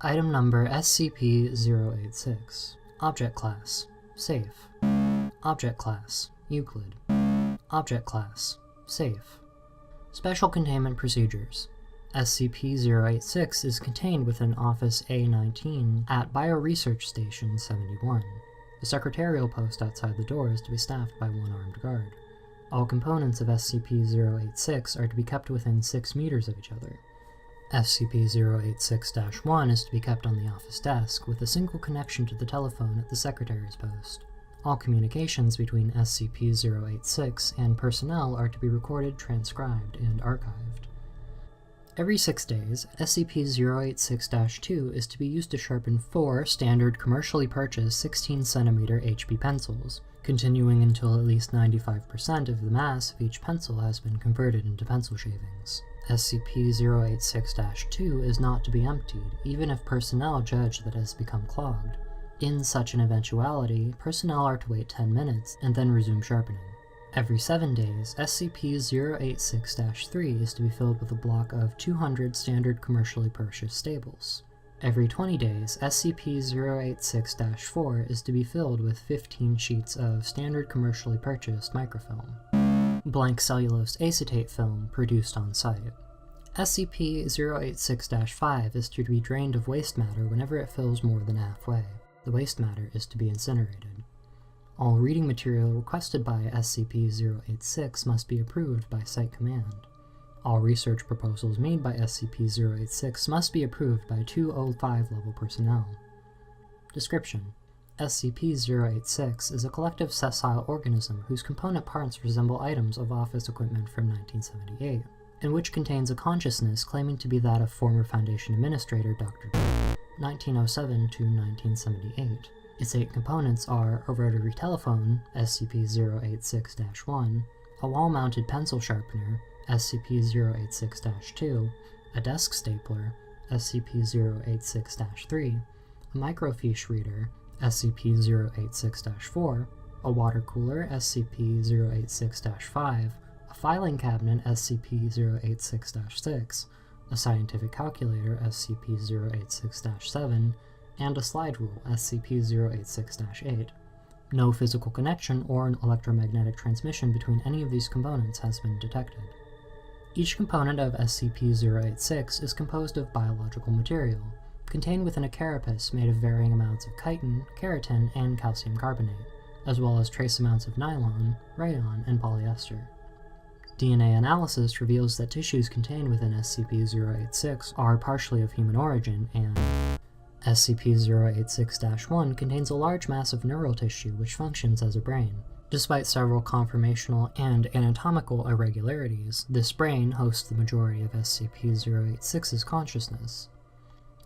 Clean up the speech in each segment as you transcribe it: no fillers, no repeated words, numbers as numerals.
Item number SCP-086. Object Class: Safe. Object Class: Euclid. Object Class: Safe. Special Containment Procedures. SCP-086 is contained within Office A-19 at Bioresearch Station 71. The secretarial post outside the door is to be staffed by one armed guard. All components of SCP-086 are to be kept within 6 meters of each other. SCP-086-1 is to be kept on the office desk, with a single connection to the telephone at the secretary's post. All communications between SCP-086 and personnel are to be recorded, transcribed, and archived. Every 6 days, SCP-086-2 is to be used to sharpen 4 standard commercially purchased 16cm HB pencils, continuing until at least 95% of the mass of each pencil has been converted into pencil shavings. SCP-086-2 is not to be emptied, even if personnel judge that it has become clogged. In such an eventuality, personnel are to wait 10 minutes and then resume sharpening. Every 7 days, SCP-086-3 is to be filled with a block of 200 standard commercially purchased staples. Every 20 days, SCP-086-4 is to be filled with 15 sheets of standard commercially purchased microfilm. Blank cellulose acetate film produced on site. SCP-086-5 is to be drained of waste matter whenever it fills more than halfway. The waste matter is to be incinerated. All reading material requested by SCP-086 must be approved by Site Command. All research proposals made by SCP-086 must be approved by 205 level personnel. Description: SCP-086 is a collective sessile organism whose component parts resemble items of office equipment from 1978, and which contains a consciousness claiming to be that of former Foundation Administrator Dr. 1907 to 1978. Its 8 components are a rotary telephone, SCP-086-1, a wall-mounted pencil sharpener, SCP-086-2, a desk stapler, SCP-086-3, a microfiche reader, SCP-086-4, a water cooler, SCP-086-5, a filing cabinet, SCP-086-6, a scientific calculator, SCP-086-7, and a slide rule, SCP-086-8. No physical connection or an electromagnetic transmission between any of these components has been detected. Each component of SCP-086 is composed of biological material, contained within a carapace made of varying amounts of chitin, keratin, and calcium carbonate, as well as trace amounts of nylon, rayon, and polyester. DNA analysis reveals that tissues contained within SCP-086 are partially of human origin, and SCP-086-1 contains a large mass of neural tissue which functions as a brain. Despite several conformational and anatomical irregularities, this brain hosts the majority of SCP-086's consciousness.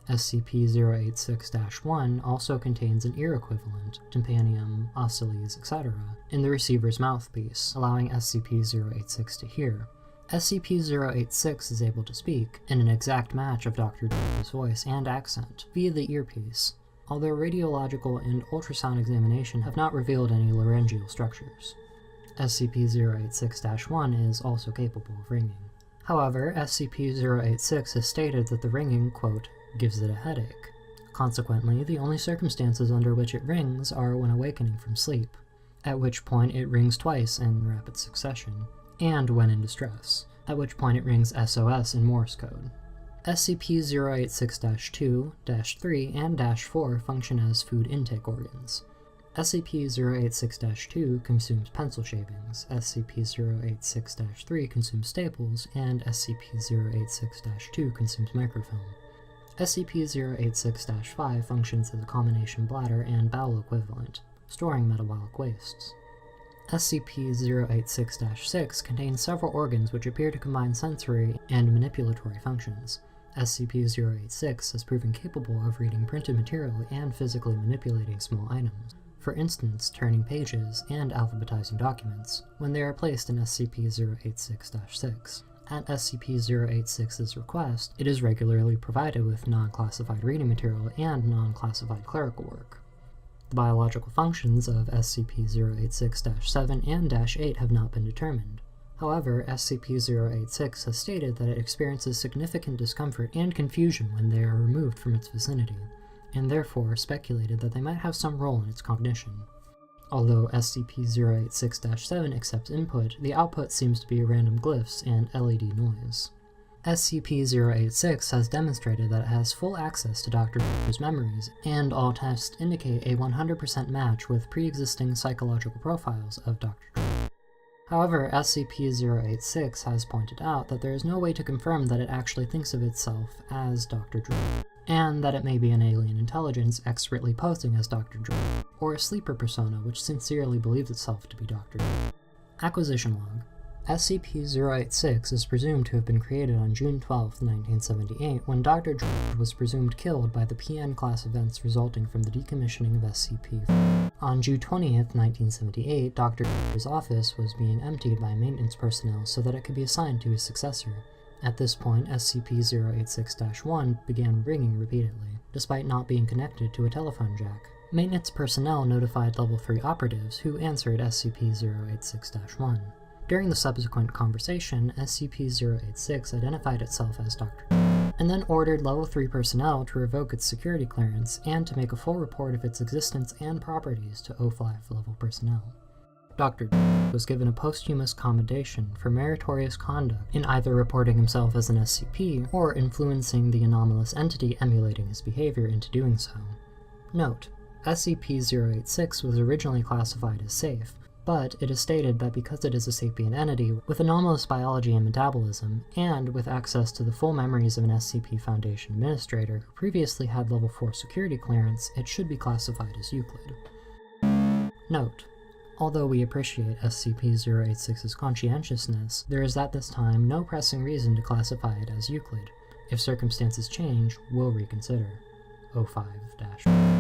SCP-086-1 also contains an ear equivalent, tympanium, ocelles, etc., in the receiver's mouthpiece, allowing SCP-086 to hear. SCP-086 is able to speak, in an exact match of Dr. Do's voice and accent, via the earpiece, although radiological and ultrasound examination have not revealed any laryngeal structures. SCP-086-1 is also capable of ringing. However, SCP-086 has stated that the ringing, quote, gives it a headache. Consequently, the only circumstances under which it rings are when awakening from sleep, at which point it rings twice in rapid succession, and when in distress, at which point it rings SOS in Morse code. SCP-086-2, -3, and -4 function as food intake organs. SCP-086-2 consumes pencil shavings, SCP-086-3 consumes staples, and SCP-086-2 consumes microfilm. SCP-086-5 functions as a combination bladder and bowel equivalent, storing metabolic wastes. SCP-086-6 contains several organs which appear to combine sensory and manipulatory functions. SCP-086 has proven capable of reading printed material and physically manipulating small items, for instance turning pages and alphabetizing documents, when they are placed in SCP-086-6. At SCP-086's request, it is regularly provided with non-classified reading material and non-classified clerical work. The biological functions of SCP-086-7 and -8 have not been determined. However, SCP-086 has stated that it experiences significant discomfort and confusion when they are removed from its vicinity, and therefore speculated that they might have some role in its cognition. Although SCP-086-7 accepts input, the output seems to be random glyphs and LED noise. SCP-086 has demonstrated that it has full access to Dr. Draper's memories, and all tests indicate a 100% match with pre-existing psychological profiles of Dr. Draper. However, SCP-086 has pointed out that there is no way to confirm that it actually thinks of itself as Dr. Draper, and that it may be an alien intelligence expertly posing as Dr. Draper, or a sleeper persona which sincerely believes itself to be Dr. Draper. Acquisition Log. SCP-086 is presumed to have been created on June 12, 1978, when Dr. Draper was presumed killed by the PN-class events resulting from the decommissioning of SCP. On June 20, 1978, Dr. Draper's office was being emptied by maintenance personnel so that it could be assigned to his successor. At this point, SCP-086-1 began ringing repeatedly, despite not being connected to a telephone jack. Maintenance personnel notified Level 3 operatives who answered SCP-086-1. During the subsequent conversation, SCP-086 identified itself as Dr. and then ordered Level 3 personnel to revoke its security clearance and to make a full report of its existence and properties to O5 level personnel. Dr. was given a posthumous commendation for meritorious conduct in either reporting himself as an SCP or influencing the anomalous entity emulating his behavior into doing so. Note: SCP-086 was originally classified as safe, but it is stated that because it is a sapient entity with anomalous biology and metabolism, and with access to the full memories of an SCP Foundation administrator who previously had Level 4 security clearance, it should be classified as Euclid. Note: although we appreciate SCP-086's conscientiousness, there is at this time no pressing reason to classify it as Euclid. If circumstances change, we'll reconsider. O5-.